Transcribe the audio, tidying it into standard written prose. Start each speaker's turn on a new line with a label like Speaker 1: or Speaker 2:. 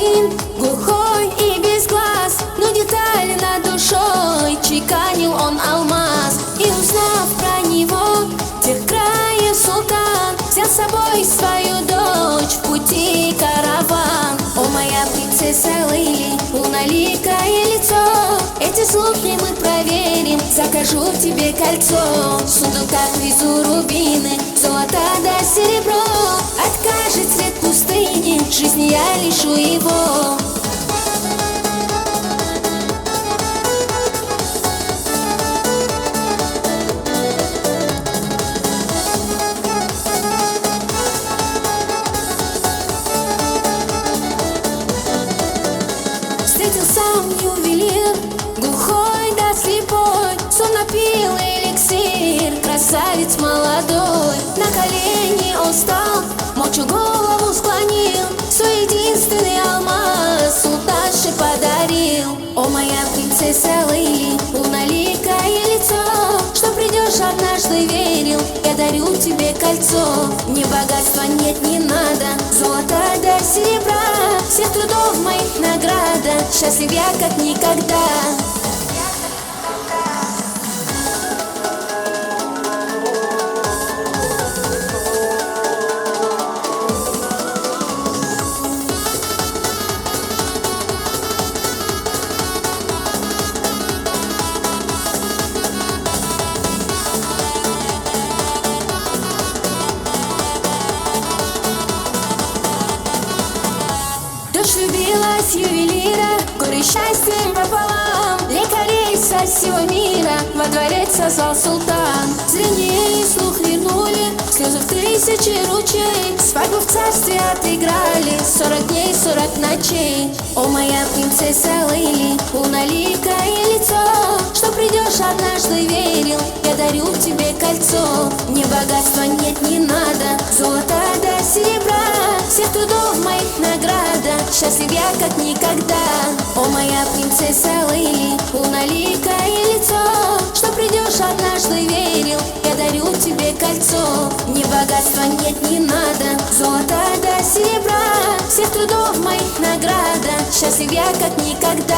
Speaker 1: один, глухой и без глаз, но детали над душой чеканил он алмаз. И узнав про него тех краев султан, взял с собой свою дочь в пути караван. О, моя принцесса Лейли, луналикое лицо, эти слухи мы проверим, закажу тебе кольцо. В сундуках везу рубины, золото да серебро, откажет цвет пустыни, жизни я лишу его. Встретил сам ювелир, глухой да слепой, сон напил эликсир, красавец молодой. На колени он встал, молча голову склонил, свой единственный алмаз султанше подарил. О, моя принцесса Лейли, луналикое лицо, что придешь однажды верил, я дарю тебе кольцо. Ни богатства нет, не надо, золота да серебра, всех трудов моих награда, счастлив я как никогда. Дочь влюбилась ювелира, горе счастьем пополам, лекарей со всего мира во дворец созвал султан. Зрение и слух вернули, слезы в тысячи ручей, свадьбу в царстве отыграли 40 дней, 40 ночей. О, моя принцесса Лейли, луналикое лицо, что придешь однажды верил, я дарю тебе кольцо. Ни богатства нет, не надо, золота да серебра, всех трудов моих награда, счастлив я как никогда. О, моя принцесса Лейли, луналикое лицо, что придешь однажды верил, я дарю тебе кольцо. Ни богатства нет, не надо, золота да серебра, всех трудов моих награда, счастлив я как никогда.